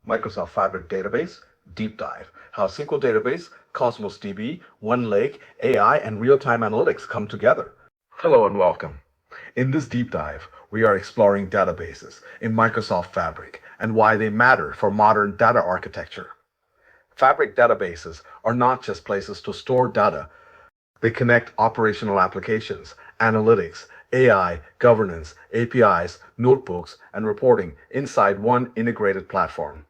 Microsoft Fabric Database, Deep Dive, how SQL Database, Cosmos DB, OneLake, AI, and real-time analytics come together. Hello and welcome. In this deep dive, we are exploring databases in Microsoft Fabric and why they matter for modern data architecture. Fabric databases are not just places to store data, they connect operational applications, analytics, AI, governance, APIs, notebooks, and reporting inside one integrated platform.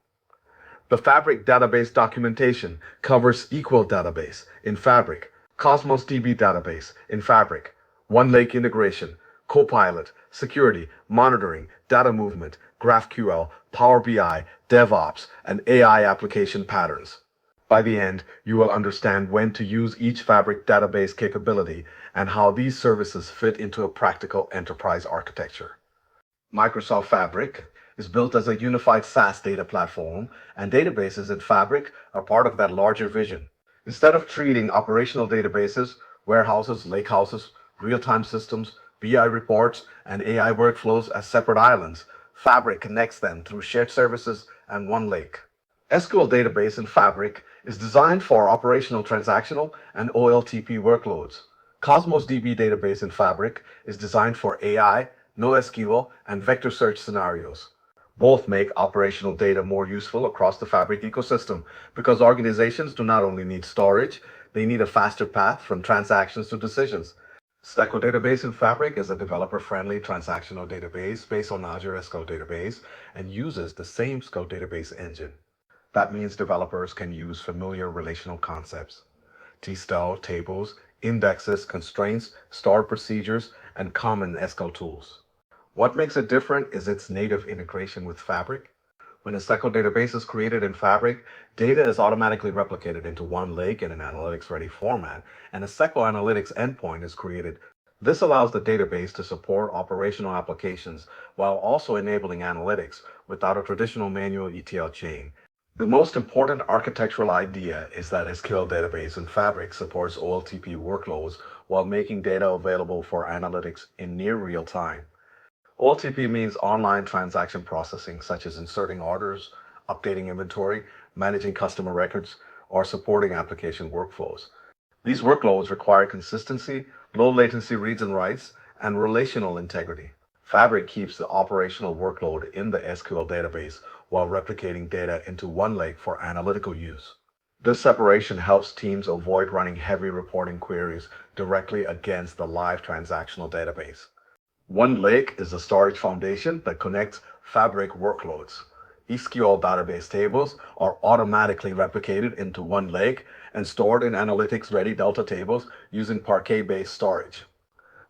The Fabric database documentation covers SQL database in Fabric, Cosmos DB database in Fabric, OneLake integration, Copilot, security, monitoring, data movement, GraphQL, Power BI, DevOps, and AI application patterns. By the end, you will understand when to use each Fabric database capability and how these services fit into a practical enterprise architecture. Microsoft Fabric is built as a unified SaaS data platform, and databases in Fabric are part of that larger vision. Instead of treating operational databases, warehouses, lakehouses, real-time systems, BI reports, and AI workflows as separate islands, Fabric connects them through shared services and OneLake. SQL database in Fabric is designed for operational transactional and OLTP workloads. Cosmos DB database in Fabric is designed for AI, NoSQL, and vector search scenarios. Both make operational data more useful across the Fabric ecosystem because organizations do not only need storage, they need a faster path from transactions to decisions. SQL database in Fabric is a developer-friendly transactional database based on Azure SQL database and uses the same SQL database engine. That means developers can use familiar relational concepts, T-style tables, indexes, constraints, stored procedures, and common SQL tools. What makes it different is its native integration with Fabric. When a SQL database is created in Fabric, data is automatically replicated into OneLake in an analytics-ready format, and a SQL Analytics endpoint is created. This allows the database to support operational applications while also enabling analytics without a traditional manual ETL chain. The most important architectural idea is that SQL database in Fabric supports OLTP workloads while making data available for analytics in near real time. OLTP means online transaction processing, such as inserting orders, updating inventory, managing customer records, or supporting application workflows. These workloads require consistency, low latency reads and writes, and relational integrity. Fabric keeps the operational workload in the SQL database while replicating data into OneLake for analytical use. This separation helps teams avoid running heavy reporting queries directly against the live transactional database. OneLake is the storage foundation that connects Fabric workloads. SQL database tables are automatically replicated into OneLake and stored in analytics-ready Delta tables using Parquet-based storage.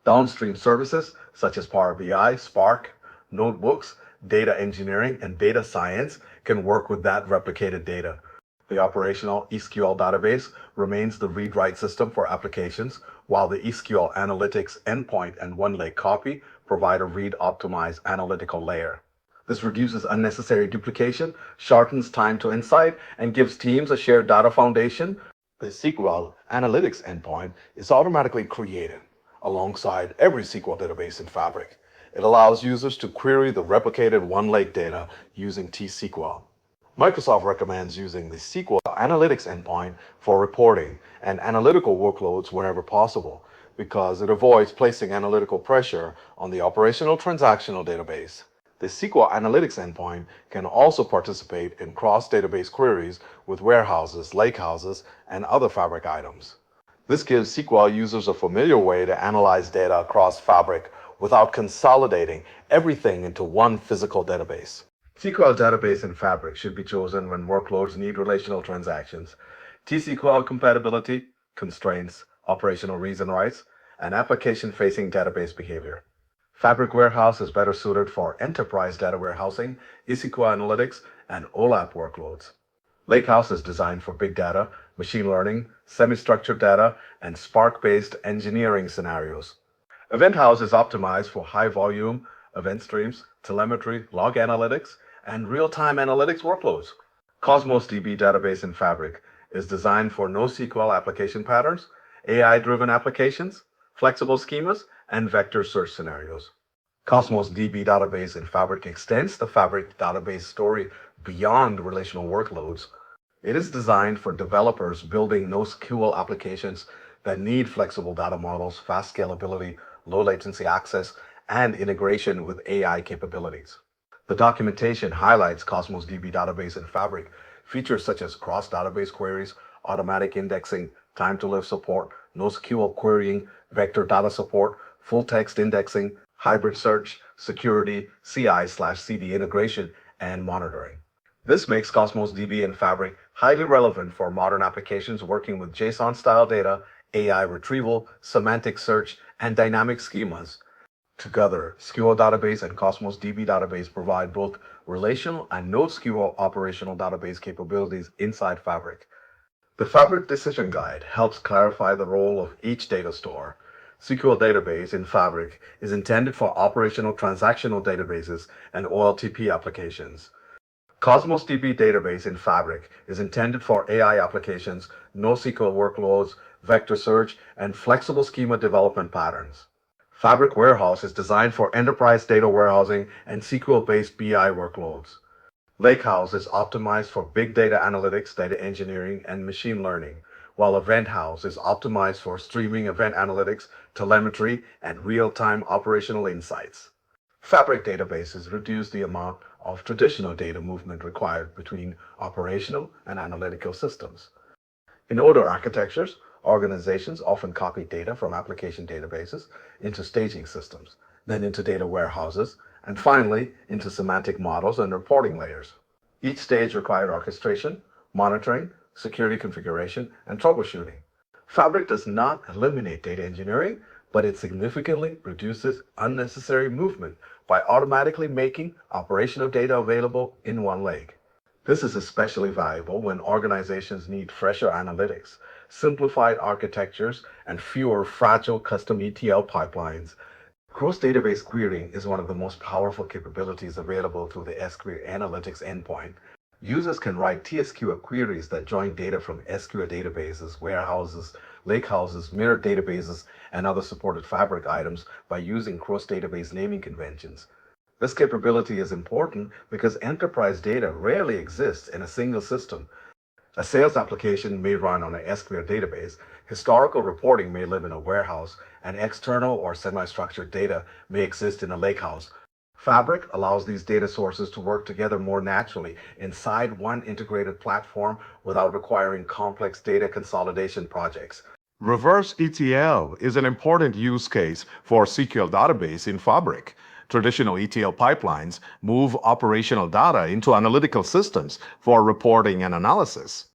Downstream services such as Power BI, Spark, notebooks, data engineering, and data science can work with that replicated data. The operational SQL database remains the read-write system for applications, while the SQL Analytics endpoint and OneLake copy provide a read-optimized analytical layer. This reduces unnecessary duplication, shortens time to insight, and gives teams a shared data foundation. The SQL Analytics endpoint is automatically created alongside every SQL database in Fabric. It allows users to query the replicated OneLake data using T-SQL. Microsoft recommends using the SQL Analytics endpoint for reporting and analytical workloads wherever possible because it avoids placing analytical pressure on the operational transactional database. The SQL Analytics endpoint can also participate in cross-database queries with warehouses, lakehouses, and other Fabric items. This gives SQL users a familiar way to analyze data across Fabric without consolidating everything into one physical database. SQL database in Fabric should be chosen when workloads need relational transactions, T-SQL compatibility, constraints, operational reads and writes, and application-facing database behavior. Fabric Warehouse is better suited for enterprise data warehousing, SQL analytics, and OLAP workloads. Lakehouse is designed for big data, machine learning, semi-structured data, and Spark-based engineering scenarios. Event House is optimized for high-volume event streams, telemetry, log analytics, and real-time analytics workloads. Cosmos DB database in Fabric is designed for NoSQL application patterns, AI-driven applications, flexible schemas, and vector search scenarios. Cosmos DB database in Fabric extends the Fabric database story beyond relational workloads. It is designed for developers building NoSQL applications that need flexible data models, fast scalability, low latency access, and integration with AI capabilities. The documentation highlights Cosmos DB database and Fabric features such as cross-database queries, automatic indexing, time-to-live support, NoSQL querying, vector data support, full-text indexing, hybrid search, security, CI/CD integration, and monitoring. This makes Cosmos DB and Fabric highly relevant for modern applications working with JSON-style data, AI retrieval, semantic search, and dynamic schemas. Together, SQL database and Cosmos DB database provide both relational and NoSQL operational database capabilities inside Fabric. The Fabric Decision Guide helps clarify the role of each data store. SQL database in Fabric is intended for operational transactional databases and OLTP applications. Cosmos DB database in Fabric is intended for AI applications, NoSQL workloads, vector search, and flexible schema development patterns. Fabric Warehouse is designed for enterprise data warehousing and SQL-based BI workloads. Lakehouse is optimized for big data analytics, data engineering, and machine learning, while Event House is optimized for streaming event analytics, telemetry, and real-time operational insights. Fabric databases reduce the amount of traditional data movement required between operational and analytical systems. In older architectures, organizations often copy data from application databases into staging systems, then into data warehouses, and finally into semantic models and reporting layers. Each stage required orchestration, monitoring, security configuration, and troubleshooting. Fabric does not eliminate data engineering, but it significantly reduces unnecessary movement by automatically making operational data available in OneLake. This is especially valuable when organizations need fresher analytics, simplified architectures, and fewer fragile custom ETL pipelines. Cross-database querying is one of the most powerful capabilities available through the SQL Analytics endpoint. Users can write TSQL queries that join data from SQL databases, warehouses, lakehouses, mirror databases, and other supported Fabric items by using cross-database naming conventions. This capability is important because enterprise data rarely exists in a single system. A sales application may run on a SQL database, historical reporting may live in a warehouse, and external or semi-structured data may exist in a lakehouse. Fabric allows these data sources to work together more naturally inside one integrated platform without requiring complex data consolidation projects. Reverse ETL is an important use case for SQL database in Fabric. Traditional ETL pipelines move operational data into analytical systems for reporting and analysis.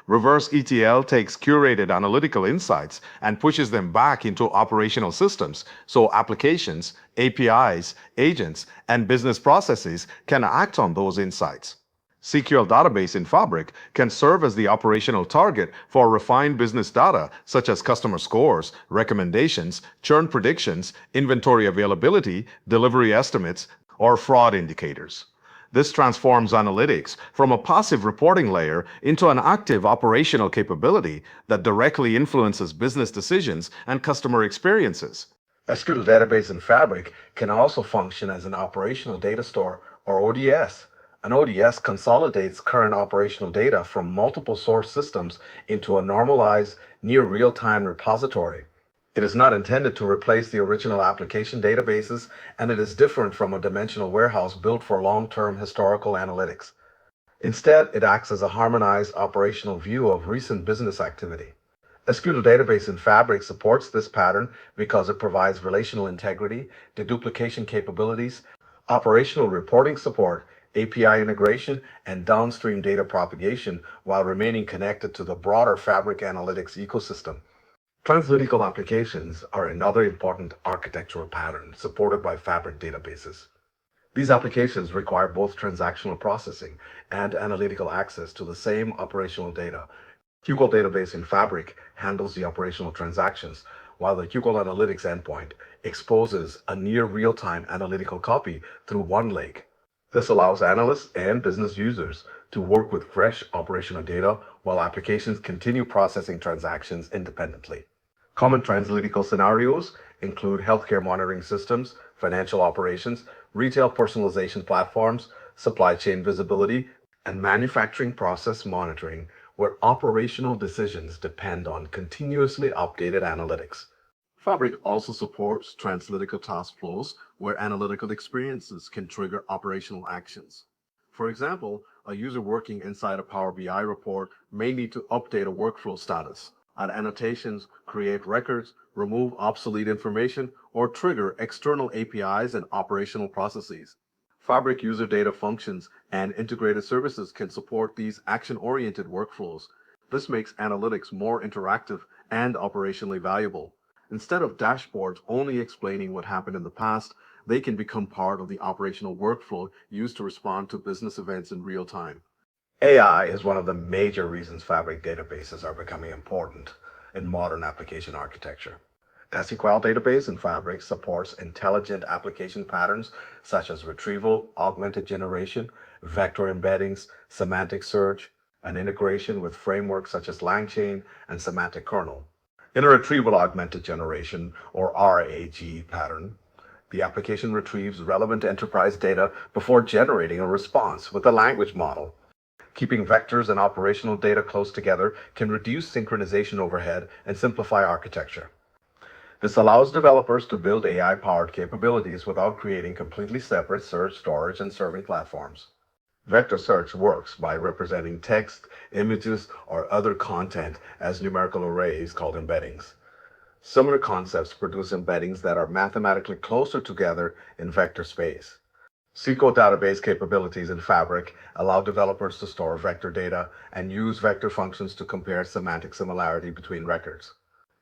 Reverse ETL takes curated analytical insights and pushes them back into operational systems so applications, APIs, agents, and business processes can act on those insights. SQL database in Fabric can serve as the operational target for refined business data such as customer scores, recommendations, churn predictions, inventory availability, delivery estimates, or fraud indicators. This transforms analytics from a passive reporting layer into an active operational capability that directly influences business decisions and customer experiences. SQL database in Fabric can also function as an operational data store or ODS. An ODS consolidates current operational data from multiple source systems into a normalized, near real-time repository. It is not intended to replace the original application databases, and it is different from a dimensional warehouse built for long-term historical analytics. Instead, it acts as a harmonized operational view of recent business activity. SQL database in Fabric supports this pattern because it provides relational integrity, deduplication capabilities, operational reporting support, API integration, and downstream data propagation while remaining connected to the broader Fabric analytics ecosystem. Translytical applications are another important architectural pattern supported by Fabric databases. These applications require both transactional processing and analytical access to the same operational data. SQL database in Fabric handles the operational transactions, while the SQL Analytics endpoint exposes a near real-time analytical copy through OneLake. This allows analysts and business users to work with fresh operational data while applications continue processing transactions independently. Common translytical scenarios include healthcare monitoring systems, financial operations, retail personalization platforms, supply chain visibility, and manufacturing process monitoring, where operational decisions depend on continuously updated analytics. Fabric also supports translytical task flows, where analytical experiences can trigger operational actions. For example, a user working inside a Power BI report may need to update a workflow status, add annotations, create records, remove obsolete information, or trigger external APIs and operational processes. Fabric user data functions and integrated services can support these action-oriented workflows. This makes analytics more interactive and operationally valuable. Instead of dashboards only explaining what happened in the past, they can become part of the operational workflow used to respond to business events in real time. AI is one of the major reasons Fabric databases are becoming important in modern application architecture. SQL database in Fabric supports intelligent application patterns such as retrieval, augmented generation, vector embeddings, semantic search, and integration with frameworks such as LangChain and semantic kernel. In a retrieval augmented generation, or RAG pattern, the application retrieves relevant enterprise data before generating a response with a language model. Keeping vectors and operational data close together can reduce synchronization overhead and simplify architecture. This allows developers to build AI-powered capabilities without creating completely separate search, storage, and serving platforms. Vector search works by representing text, images, or other content as numerical arrays called embeddings. Similar concepts produce embeddings that are mathematically closer together in vector space. SQL database capabilities in Fabric allow developers to store vector data and use vector functions to compare semantic similarity between records.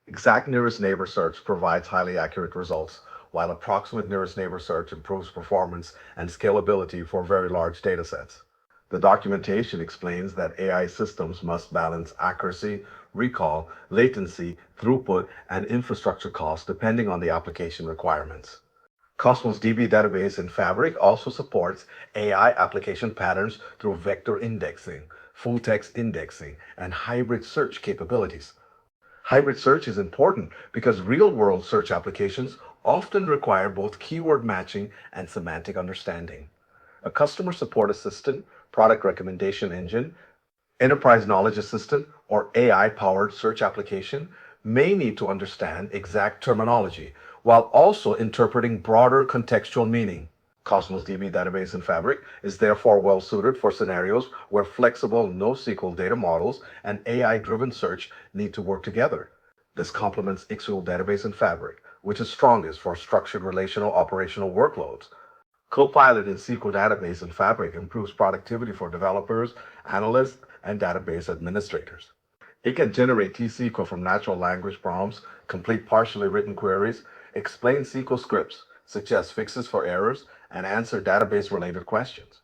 Exact nearest neighbor search provides highly accurate results, while approximate nearest neighbor search improves performance and scalability for very large datasets. The documentation explains that AI systems must balance accuracy, recall, latency, throughput, and infrastructure costs depending on the application requirements. Cosmos DB database in Fabric also supports AI application patterns through vector indexing, full text indexing, and hybrid search capabilities. Hybrid search is important because real-world search applications often require both keyword matching and semantic understanding. A customer support assistant, product recommendation engine, enterprise knowledge assistant, or AI-powered search application may need to understand exact terminology while also interpreting broader contextual meaning. Cosmos DB database in Fabric is therefore well suited for scenarios where flexible NoSQL data models and AI-driven search need to work together. This complements XSQL database in Fabric, which is strongest for structured relational operational workloads. Copilot in SQL database in Fabric improves productivity for developers, analysts, and database administrators. It can generate T-SQL from natural language prompts, complete partially written queries, explain SQL scripts, suggest fixes for errors, and answer database-related questions.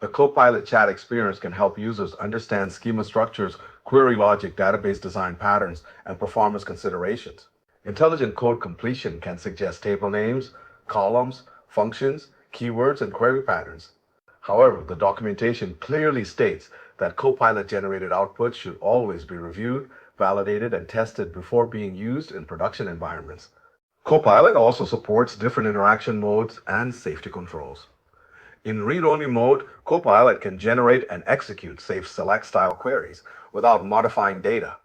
The Copilot chat experience can help users understand schema structures, query logic, database design patterns, and performance considerations. Intelligent code completion can suggest table names, columns, functions, keywords, and query patterns. However, the documentation clearly states that Copilot-generated outputs should always be reviewed, validated, and tested before being used in production environments. Copilot also supports different interaction modes and safety controls. In read-only mode, Copilot can generate and execute safe select style queries without modifying data.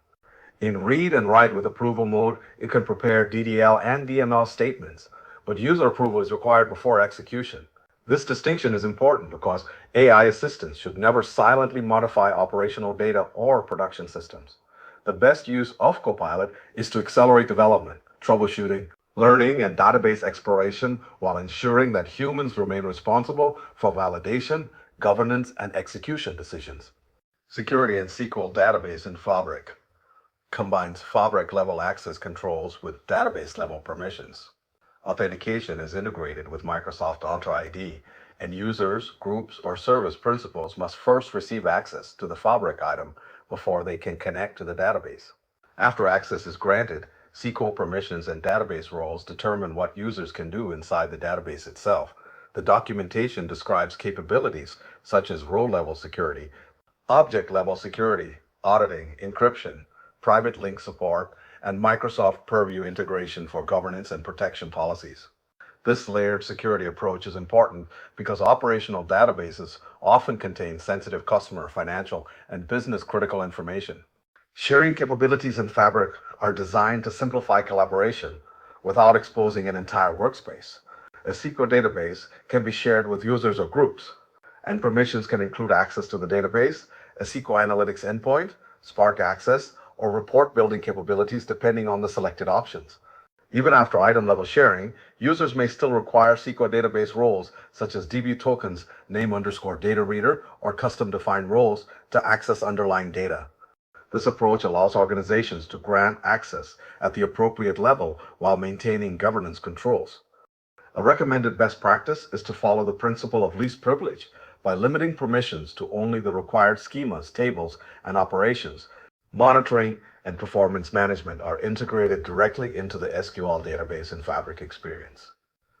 In read and write with approval mode, it can prepare DDL and DML statements, but user approval is required before execution. This distinction is important because AI assistants should never silently modify operational data or production systems. The best use of Copilot is to accelerate development, troubleshooting, learning, and database exploration while ensuring that humans remain responsible for validation, governance, and execution decisions. Security in SQL database in Fabric combines Fabric-level access controls with database-level permissions. Authentication is integrated with Microsoft Entra ID, and users, groups, or service principals must first receive access to the Fabric item before they can connect to the database. After access is granted, SQL permissions and database roles determine what users can do inside the database itself. The documentation describes capabilities such as row-level security, object-level security, auditing, encryption, private link support, and Microsoft Purview integration for governance and protection policies. This layered security approach is important because operational databases often contain sensitive customer, financial, and business critical information. Sharing capabilities in Fabric are designed to simplify collaboration without exposing an entire workspace. A SQL database can be shared with users or groups, and permissions can include access to the database, a SQL Analytics endpoint, Spark access, or report building capabilities depending on the selected options. Even after item-level sharing, users may still require SQL database roles such as DB tokens, name_data reader, or custom-defined roles to access underlying data. This approach allows organizations to grant access at the appropriate level while maintaining governance controls. A recommended best practice is to follow the principle of least privilege by limiting permissions to only the required schemas, tables, and operations. Monitoring and performance management are integrated directly into the SQL database and Fabric experience.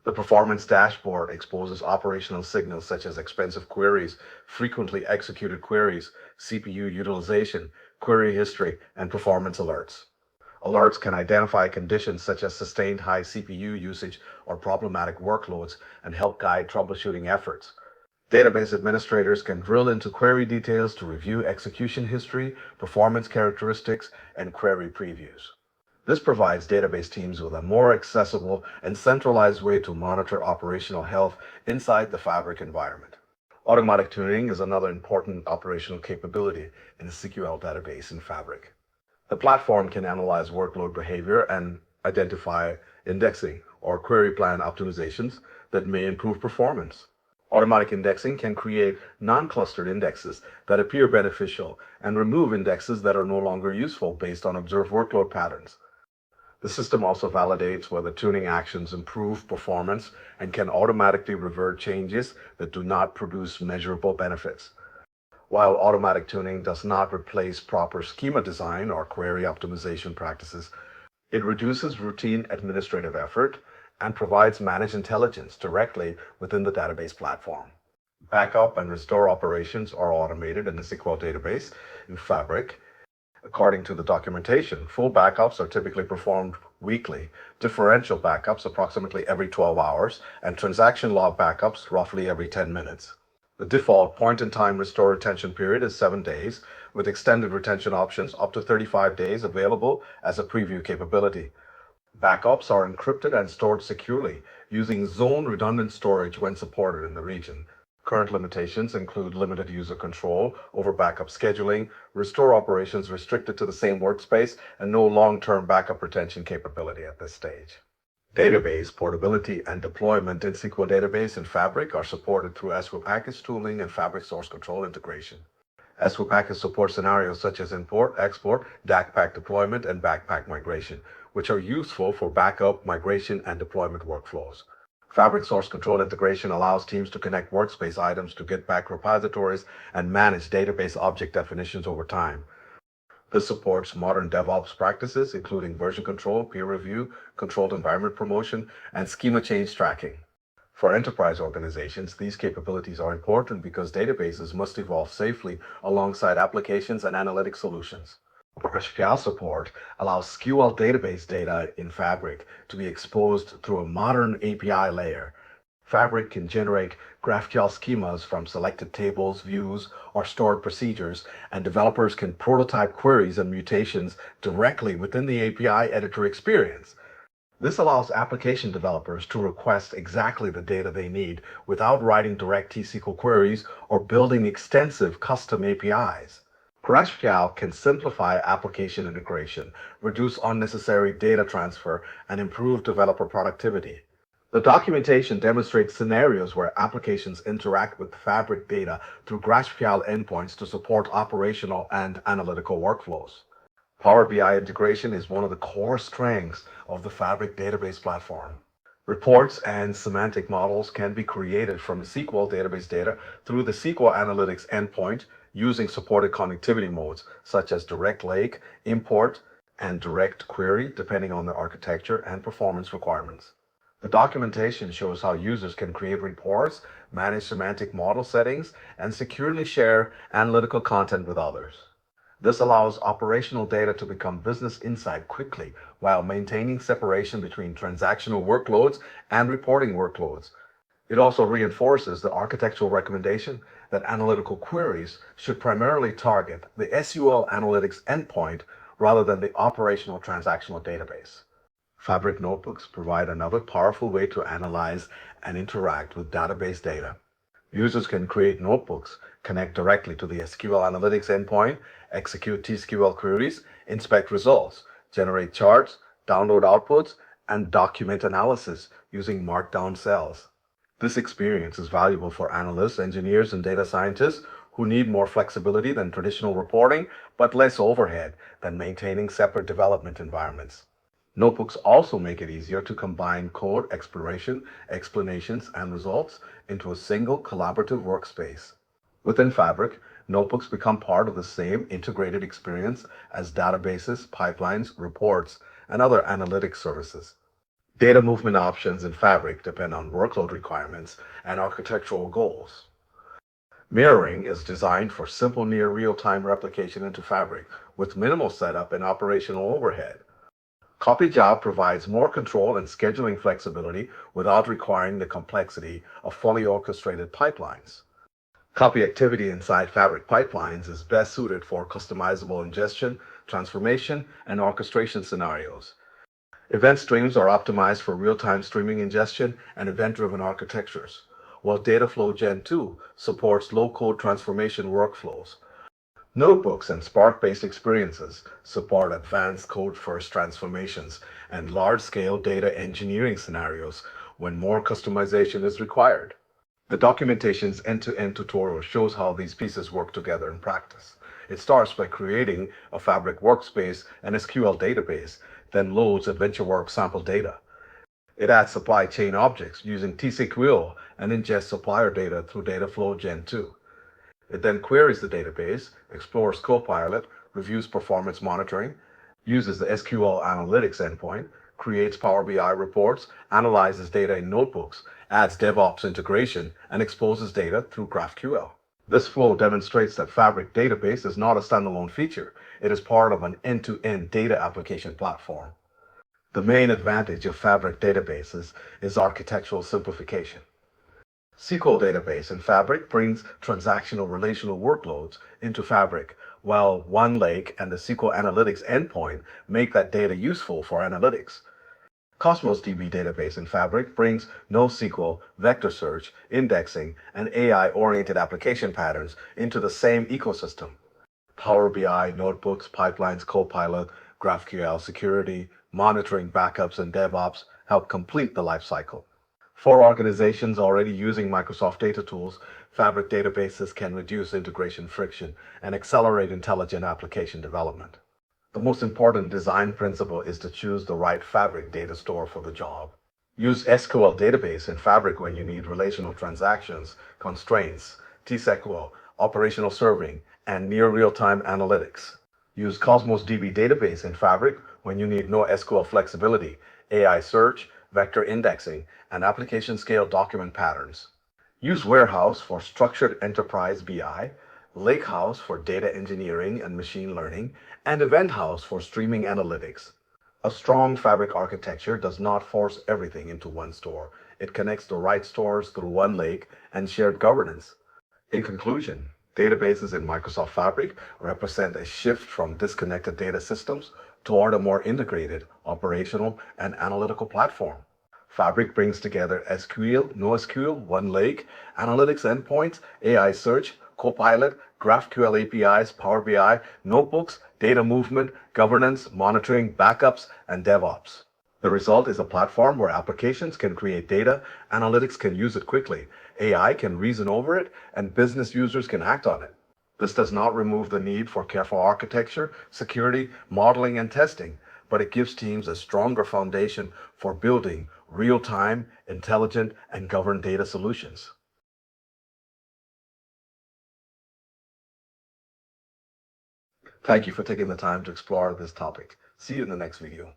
The performance dashboard exposes operational signals such as expensive queries, frequently executed queries, CPU utilization, query history, and performance alerts. Alerts can identify conditions such as sustained high CPU usage or problematic workloads and help guide troubleshooting efforts. Database administrators can drill into query details to review execution history, performance characteristics, and query previews. This provides database teams with a more accessible and centralized way to monitor operational health inside the Fabric environment. Automatic tuning is another important operational capability in a SQL database in Fabric. The platform can analyze workload behavior and identify indexing or query plan optimizations that may improve performance. Automatic indexing can create non-clustered indexes that appear beneficial and remove indexes that are no longer useful based on observed workload patterns. The system also validates whether tuning actions improve performance and can automatically revert changes that do not produce measurable benefits. While automatic tuning does not replace proper schema design or query optimization practices, it reduces routine administrative effort and provides managed intelligence directly within the database platform. Backup and restore operations are automated in the SQL database in Fabric. According to the documentation, full backups are typically performed weekly, differential backups approximately every 12 hours, and transaction log backups roughly every 10 minutes. The default point-in-time restore retention period is 7 days, with extended retention options up to 35 days available as a preview capability. Backups are encrypted and stored securely using zone redundant storage when supported in the region. Current limitations include limited user control over backup scheduling, restore operations restricted to the same workspace, and no long-term backup retention capability at this stage. Database portability and deployment in SQL database and Fabric are supported through SQL package tooling and Fabric source control integration. SQL package supports scenarios such as import, export, DAC pack deployment, and backpack migration, which are useful for backup, migration, and deployment workflows. Fabric source control integration allows teams to connect workspace items to get back repositories and manage database object definitions over time. This supports modern DevOps practices, including version control, peer review, controlled environment promotion, and schema change tracking. For enterprise organizations, these capabilities are important because databases must evolve safely alongside applications and analytic solutions. GraphQL support allows SQL database data in Fabric to be exposed through a modern API layer. Fabric can generate GraphQL schemas from selected tables, views, or stored procedures, and developers can prototype queries and mutations directly within the API editor experience. This allows application developers to request exactly the data they need without writing direct T-SQL queries or building extensive custom APIs. GraphQL can simplify application integration, reduce unnecessary data transfer, and improve developer productivity. The documentation demonstrates scenarios where applications interact with Fabric data through GraphQL endpoints to support operational and analytical workflows. Power BI integration is one of the core strengths of the Fabric database platform. Reports and semantic models can be created from SQL database data through the SQL Analytics endpoint using supported connectivity modes such as direct lake, import, and direct query, depending on the architecture and performance requirements. The documentation shows how users can create reports, manage semantic model settings, and securely share analytical content with others. This allows operational data to become business insight quickly while maintaining separation between transactional workloads and reporting workloads. It also reinforces the architectural recommendation that analytical queries should primarily target the SQL analytics endpoint rather than the operational transactional database. Fabric notebooks provide another powerful way to analyze and interact with database data. Users can create notebooks, connect directly to the SQL Analytics endpoint, execute TSQL queries, inspect results, generate charts, download outputs, and document analysis using markdown cells. This experience is valuable for analysts, engineers, and data scientists who need more flexibility than traditional reporting, but less overhead than maintaining separate development environments. Notebooks also make it easier to combine code exploration, explanations, and results into a single collaborative workspace. Within Fabric, notebooks become part of the same integrated experience as databases, pipelines, reports, and other analytics services. Data movement options in Fabric depend on workload requirements and architectural goals. Mirroring is designed for simple near real-time replication into Fabric with minimal setup and operational overhead. Copy Job provides more control and scheduling flexibility without requiring the complexity of fully orchestrated pipelines. Copy activity inside Fabric pipelines is best suited for customizable ingestion, transformation, and orchestration scenarios. Event streams are optimized for real-time streaming ingestion and event-driven architectures, while Dataflow Gen 2 supports low-code transformation workflows. Notebooks and Spark-based experiences support advanced code-first transformations and large-scale data engineering scenarios when more customization is required. The documentation's end-to-end tutorial shows how these pieces work together in practice. It starts by creating a Fabric workspace and SQL database, then loads AdventureWorks sample data. It adds supply chain objects using TSQL and ingests supplier data through Dataflow Gen 2. It then queries the database, explores Copilot, reviews performance monitoring, uses the SQL Analytics endpoint, creates Power BI reports, analyzes data in notebooks, adds DevOps integration, and exposes data through GraphQL. This flow demonstrates that Fabric Database is not a standalone feature. It is part of an end-to-end data application platform. The main advantage of Fabric databases is architectural simplification. SQL database in Fabric brings transactional relational workloads into Fabric, while OneLake and the SQL Analytics endpoint make that data useful for analytics. Cosmos DB database in Fabric brings NoSQL, vector search, indexing, and AI-oriented application patterns into the same ecosystem. Power BI, notebooks, pipelines, Copilot, GraphQL security, monitoring, backups, and DevOps help complete the lifecycle. For organizations already using Microsoft data tools, Fabric databases can reduce integration friction and accelerate intelligent application development. The most important design principle is to choose the right Fabric data store for the job. Use SQL database in Fabric when you need relational transactions, constraints, TSQL, operational serving, and near real-time analytics. Use Cosmos DB database in Fabric when you need NoSQL flexibility, AI search, vector indexing, and application-scale document patterns. Use Warehouse for structured enterprise BI, Lakehouse for data engineering and machine learning, and EventHouse for streaming analytics. A strong Fabric architecture does not force everything into one store. It connects the right stores through OneLake and shared governance. In conclusion, databases in Microsoft Fabric represent a shift from disconnected data systems toward a more integrated, operational, and analytical platform. Fabric brings together SQL, NoSQL, OneLake, analytics endpoints, AI search, Copilot, GraphQL APIs, Power BI, notebooks, data movement, governance, monitoring, backups, and DevOps. The result is a platform where applications can create data, analytics can use it quickly, AI can reason over it, and business users can act on it. This does not remove the need for careful architecture, security, modeling, and testing, but it gives teams a stronger foundation for building real-time, intelligent, and governed data solutions. Thank you for taking the time to explore this topic. See you in the next video.